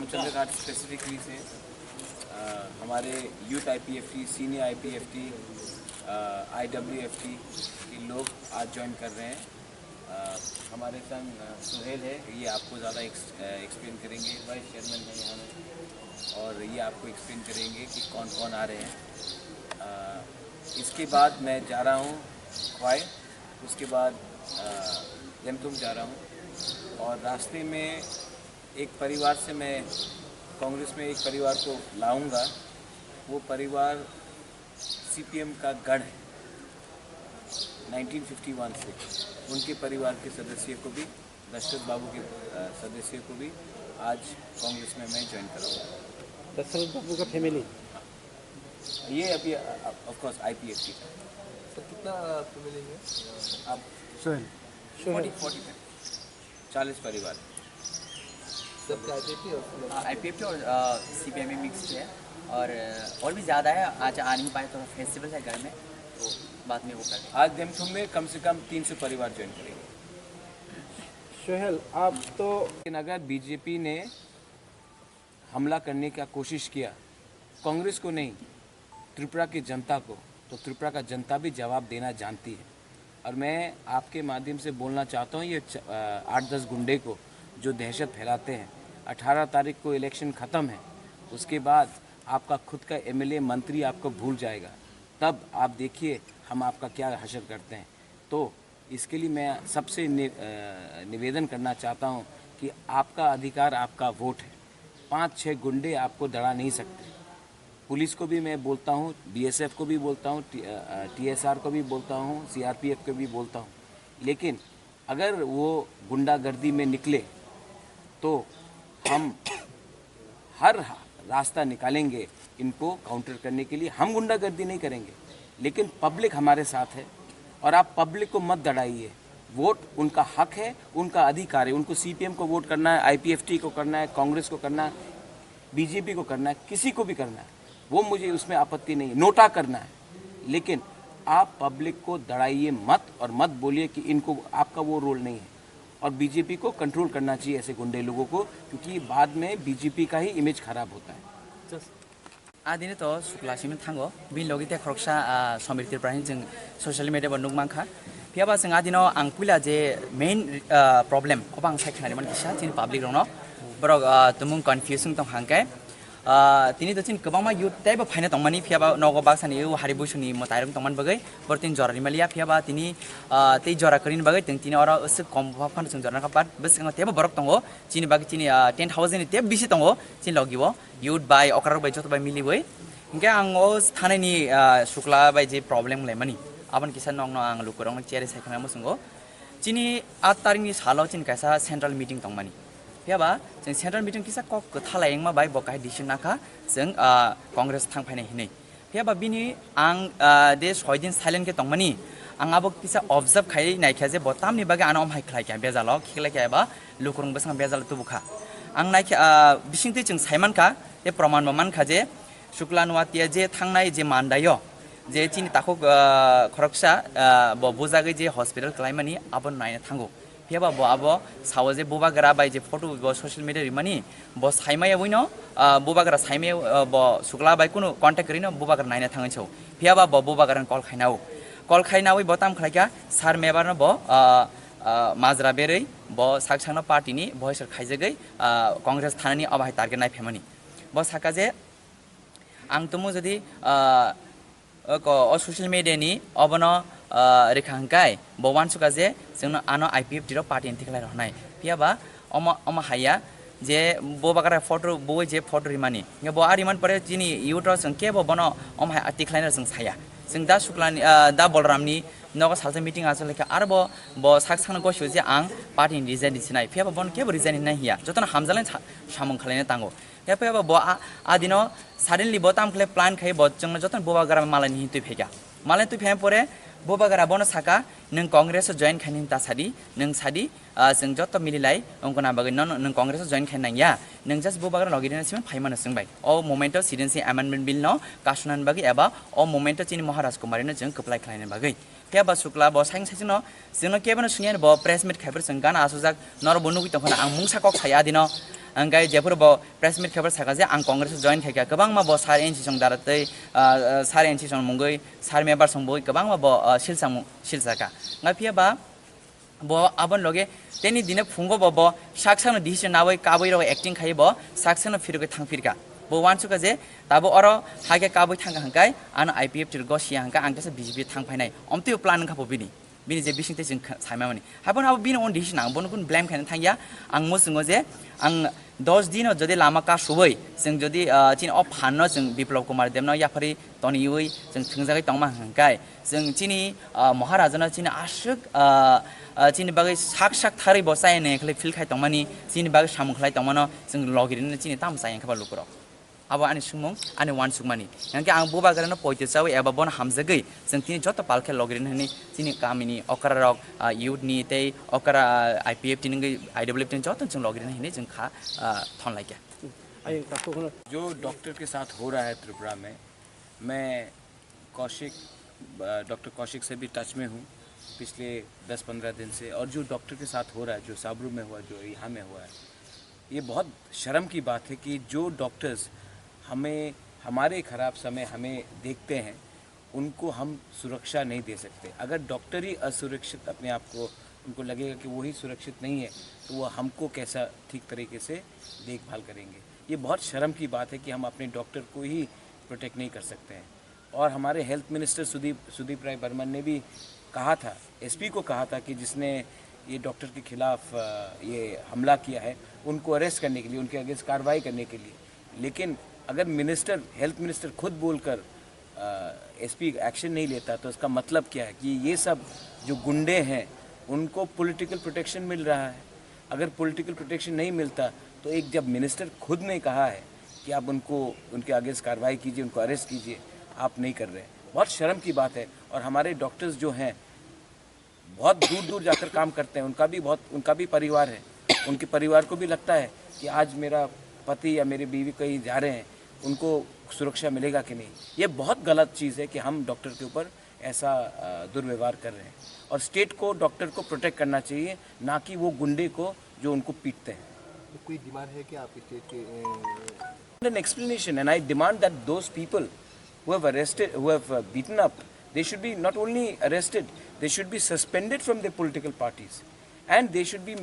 रामचंद्र घाट specifically से हमारे youth IPFT, senior IPFT, आईडब्ल्यूएफटी के लोग आज ज्वाइन कर रहे हैं। हमारे संग सुहेल है, ये आपको ज़्यादा एक्सप्लेन करेंगे, वाइस चेयरमैन है यहाँ में, और ये आपको एक्सप्लेन करेंगे कि कौन कौन आ रहे हैं। इसके बाद मैं जा रहा हूँ ख्वाई, उसके बाद देमतुम जा रहा हूँ, और रास्ते में एक परिवार से मैं कांग्रेस में एक परिवार को लाऊंगा। वो परिवार सीपीएम का गढ़ है 1951 से, उनके परिवार के सदस्य को भी, दशरथ बाबू के सदस्य को भी आज कांग्रेस में मैं ज्वाइन कराऊंगा। दशरथ बाबू का फैमिली ये अभी ऑफ कोर्स आईपीएफटी का। सर कितना फैमिली है? अब 40 परिवार सबका आईपीएफटी आईपीएफटी और सीपीएम में मिक्स है, और भी ज़्यादा है। आज आ नहीं पाए, थोड़ा फेस्टिवल है घर में, तो बाद में वो करेंगे। आज देमथुम में कम से कम 300 परिवार ज्वाइन करेंगे। सोहेल, आप तो लेकिन अगर बीजेपी ने हमला करने का कोशिश किया कांग्रेस को नहीं, त्रिपुरा की जनता को, तो त्रिपुरा का जनता भी जवाब देना जानती है। और मैं आपके माध्यम से बोलना चाहता हूँ, ये 8-10 गुंडे को जो दहशत फैलाते हैं, 18 तारीख को इलेक्शन ख़त्म है, उसके बाद आपका खुद का एमएलए मंत्री आपको भूल जाएगा, तब आप देखिए हम आपका क्या हशर करते हैं। तो इसके लिए मैं सबसे निवेदन करना चाहता हूँ कि आपका अधिकार, आपका वोट है। 5-6 गुंडे आपको दड़ा नहीं सकते। पुलिस को भी मैं बोलता हूँ, बीएसएफ को भी बोलता हूँ, टीएसआर को भी बोलता हूँ, सीआरपीएफ को भी बोलता हूँ, लेकिन अगर वो गुंडागर्दी में निकले तो हम हर रास्ता निकालेंगे इनको काउंटर करने के लिए। हम गुंडागर्दी नहीं करेंगे, लेकिन पब्लिक हमारे साथ है, और आप पब्लिक को मत दड़ाइए। वोट उनका हक है, उनका अधिकार है। उनको सीपीएम को वोट करना है, आईपीएफटी को करना है, कांग्रेस को करना है, बीजेपी को करना है, किसी को भी करना है, वो मुझे उसमें आपत्ति नहीं है। नोटा करना है, लेकिन आप पब्लिक को दड़ाइए मत, और मत बोलिए कि इनको, आपका वो रोल नहीं है। और बीजेपी को कंट्रोल करना चाहिए ऐसे गुंडे लोगों को, क्योंकि बाद में बीजेपी का ही इमेज खराब होता है। आदिने तो शुक्लासी में थांगो बिन लोगी ते खरक्सा समिति प्राहिन जों सोशल मीडिया बा नुगमांखा फियाबा जों आदिनो आं पुला जे मेन प्रॉब्लम अबां सायखनानै मन किसा जोंनि पब्लिक रंनो बरक तुमुं कन्फ्यूजन दं हांके तिनी तो चिन गोबां मा युथ टाइप फाइना दंमानि फियाबा नगो बाक्सानि यु हारिबुसुनि मताइरं दंमान बगै बरतिन जरानि मालिया फियाबा तिनी तै जरा करिन बगै तिनी अरा एसे कम फान जों जरा का बाद बसिङ तेबो बरक दंगो चिनि बागै चिनि 10,000 नि तेब बिसि दंगो चिन लगिबो युथ बाय अकरार बाय जतो बाय मिलिबोय इनके आंगो थानायनि शुक्ला बाय जे प्रॉब्लम लायमानि आबन किसान नंगनो आं लुकुरंग चेरे सायखना मसुंगो चिनि 8 तारिखनि सालाव चिन कायसा सेंट्रल मीटिंग दंमानि फियाबा जों सेंट्रल मीटिंग किसा कक थालायंगमा बाय बकाय डिसिसन नाखा जों कांग्रेस थांफायनाय हिनै फियाबा बिनि आं दे 6 दिन साइलेंट के दंमानि आं आबो किसा ऑब्जर्व खाय नायखा जे बतामनि बागै आनाम हाय खलायखा बेजाल खिखलायखाबा लुकुरंग बसं बेजाल तुबुखा आं नायखा बिसिंथि जों सायमानखा ए प्रमाण मानखा जे शुक्ला नुवातिया जे थांनाय जे मानदायो जे चिनि ताखो खरकसा बुजागै जे हॉस्पिटल क्लाइमानि आबो नायनो थांगो फियाबा ब आबो साव जे बुबागरा बाय जे फटो ब सोशल मीडिया रिमानि ब सायमाया वइनो बुबागरा सायमाया ब शुक्ला बाय कुनु कांटेक्ट करिनो बुबागरा नायनो थाङैछौ फियाबा ब बुबागरा कल खायनावै बताम खलायका सार मेबारनो ब माजरा बेरै ब साकसांनो पार्टीनि भयसर खायजगै कांग्रेस थानानि अबाहाय टार्गेट नायफेमानि ब साका जे आं तुमु जदि सोशल मीडिया नि अबनो रेखांकाय बवान सुका जे जोंनो आनो आईपीएफटी रो पार्टी थिखलाय रहनाय फियाबा अमा हाया जे बोबागरा फोटो बोय जे फोटो रिमानि ब आरिमान परे जिनि युथ जों के बनो अमा आर्टिकलाइनर जों साया जों दा शुक्लानि दा बलरामनि नगो सालसे मीटिंग आसलेका आरो ब साकसांनो गसु जे आं पार्टी रिजाइन दिसिनाय फियाबा बन के रिजाइन नाय हिया जतन हामजालाय सामं खालायनो तांगो फियाबा ब आदिनो सडनली बताम खले प्लान खाय ब जों जतन बोबागरा मालानि हितु फेगा मालाय तु फे परे बोबागरा बन साका नों कांग्रेस जॉइन खानी तासादी नों सादी जों जत मिलिलाय अंकना बागै नों कांग्रेस जॉइन खानाया नों जस्ट बो बागै लगिना सिम फाइमान सोंबाय अ मोमेंटआव सिडेंसि अमेंडमेंट बिल न कासुनान बागै एबा अ मोमेंटआव चिनि महाराज कुमारनो जों कप्लाय खालायनो बागै फेबा सुक्ला ब साइं साइं न जोंनो केबनो सुनिया ब प्रेस मिट खाइफोर जों गाना आसुजाक नर बनुगि तखना आं मुंसा कक साया दिनो अंगाय जेफोर ब प्रेस मिट खाइफोर सागा जे आं कांग्रेस जॉइन खाइका गोबां मा ब सार एनसि सं दारतै सार एनसि सं मुंगै सार मेम्बार सं बय गोबां मा ब सिलसाका ngai phia ba bo abon loge teni dine phungo bo saksano decision nabai kabai ro acting khai bo saksano phirgo thangphirka bo wansu ka je tabo oro hage kabai thanga hangkai an IPF tir go sia hangka angkasa BJP thangphainai omtio plan kha bo bini bini je bisingte jing saimamani habon abo bini on decision ang bonukun blame khaina thangya ang mosingo je ang 10 दिन जदि लामा का सुबै जों जदि चिन अ फाननो जों बिप्लव कुमार देवनो याफारि तनियुइ जों थंजागै तंमा हंकाय जों चिनि महाराजानो चिनि आसुक चिनि बागै साक साक थारै बसाय ने खले फिल खाय तंमानि चिनि बागै सामुखलाय तंमानो जों लगिरिनो चिनि ताम साय खबा लुकुरो अब आनि सुमुं आनि वान सुकमानि यांके आं बुबा गरनो पयते चाव एबा बन हामजगै जों तिनि जत पालखे लगिरिनो हनि चिनि कामिनि अकरा रक युथ नि तै अकरा IPF तिनि IWF तिनि जत जों लगिरिनो हनि जों खा थन लायके आइ ताको होनो जो डॉक्टर के साथ हो रहा है त्रिपुरा में, मैं डॉक्टर कौशिक से भी टच में हूँ पिछले 10-15 दिन से, और जो डॉक्टर के साथ हो रहा है, जो साबरू में हुआ, जो यहाँ में हुआ है, ये बहुत शर्म की बात है कि जो डॉक्टर्स हमें हमारे ख़राब समय हमें देखते हैं, उनको हम सुरक्षा नहीं दे सकते। अगर डॉक्टर ही असुरक्षित अपने आप को, उनको लगेगा कि वही सुरक्षित नहीं है, तो वो हमको कैसा ठीक तरीके से देखभाल करेंगे। ये बहुत शर्म की बात है कि हम अपने डॉक्टर को ही प्रोटेक्ट नहीं कर सकते हैं। और हमारे हेल्थ मिनिस्टर सुदीप राय बर्मन ने भी कहा था, SP को कहा था कि जिसने ये डॉक्टर के खिलाफ ये हमला किया है, उनको अरेस्ट करने के लिए, उनके अगेंस्ट कार्रवाई करने के लिए। लेकिन अगर हेल्थ मिनिस्टर खुद बोलकर SP एक्शन नहीं लेता, तो इसका मतलब क्या है कि ये सब जो गुंडे हैं उनको पॉलिटिकल प्रोटेक्शन मिल रहा है। अगर पॉलिटिकल प्रोटेक्शन नहीं मिलता, तो एक जब मिनिस्टर खुद ने कहा है कि आप उनके अगेंस्ट कार्रवाई कीजिए, उनको अरेस्ट कीजिए, आप नहीं कर रहे हैं, बहुत शर्म की बात है। और हमारे डॉक्टर्स जो हैं बहुत दूर दूर जाकर काम करते हैं, उनका भी परिवार है, उनके परिवार को भी लगता है कि आज मेरा पति या मेरी बीवी कहीं जा रहे हैं, उनको सुरक्षा मिलेगा कि नहीं। ये बहुत गलत चीज़ है कि हम डॉक्टर के ऊपर ऐसा दुर्व्यवहार कर रहे हैं। और स्टेट को डॉक्टर को प्रोटेक्ट करना चाहिए, ना कि वो गुंडे को जो उनको पीटते हैं। कोई डिमांड है कि आप स्टेट के An explanation, and I demand that those people who have beaten up, they should be not only arrested, they should be suspended from their political parties, and they should be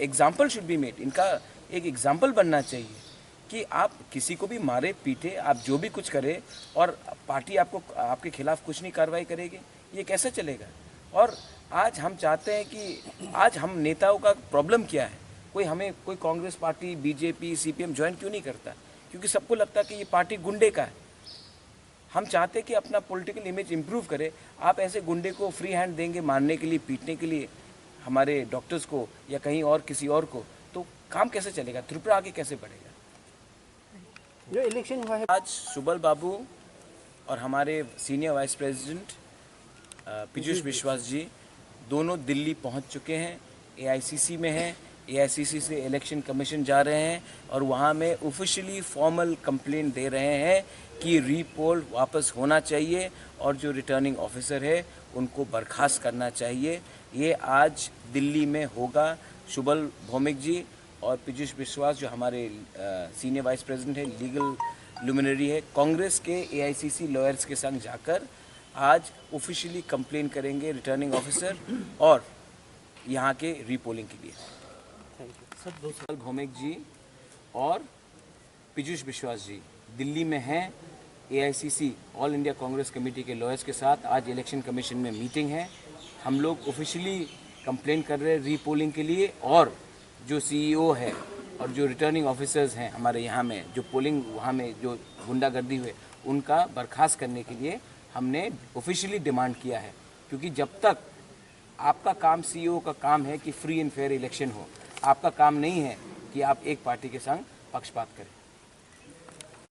example should be made. इनका एक example बनना चाहिए कि आप किसी को भी मारे पीटे, आप जो भी कुछ करें, और पार्टी आपके खिलाफ कुछ नहीं कार्रवाई करेगी, ये कैसे चलेगा। और आज हम चाहते हैं कि आज हम नेताओं का प्रॉब्लम क्या है, कोई Congress party, BJP, CPM join क्यों नहीं करता, क्योंकि सबको लगता है कि ये पार्टी गुंडे का है। हम चाहते हैं कि अपना पॉलिटिकल इमेज इंप्रूव करे। आप ऐसे गुंडे को फ्री हैंड देंगे मारने के लिए, पीटने के लिए हमारे डॉक्टर्स को या कहीं और किसी और को, तो काम कैसे चलेगा, त्रिपुरा आगे कैसे बढ़ेगा। जो इलेक्शन हुआ है, आज सुबल बाबू और हमारे सीनियर वाइस प्रेसिडेंट पीयूष विश्वास जी दोनों दिल्ली पहुंच चुके हैं, AICC में हैं। AICC से इलेक्शन कमीशन जा रहे हैं और वहां में ऑफिशियली फॉर्मल कंप्लेंट दे रहे हैं कि रीपोल वापस होना चाहिए और जो रिटर्निंग ऑफिसर है उनको बर्खास्त करना चाहिए। ये आज दिल्ली में होगा। शुभल भौमिक जी और पीयूष विश्वास जो हमारे सीनियर वाइस प्रेसिडेंट है, लीगल लुमिनरी है, कांग्रेस के AICC लॉयर्स के संग जाकर आज ऑफिशियली कंप्लेन करेंगे रिटर्निंग ऑफिसर और यहाँ के रीपोलिंग के लिए। शुभल भौमिक जी और पीयूष विश्वास जी दिल्ली में हैं। AICC all India Congress committee के लॉयर्स के साथ आज इलेक्शन कमीशन में मीटिंग है। हम लोग ऑफिशियली कंप्लेन कर रहे हैं रीपोलिंग के लिए, और जो CEO है और जो रिटर्निंग ऑफिसर्स हैं हमारे यहाँ में, जो पोलिंग वहाँ में जो गुंडागर्दी हुए, उनका बर्खास्त करने के लिए हमने ऑफिशियली डिमांड किया है। क्योंकि जब तक आपका काम, CEO का काम है कि फ्री एंड फेयर इलेक्शन हो, आपका काम नहीं है कि आप एक पार्टी के संग पक्षपात करें।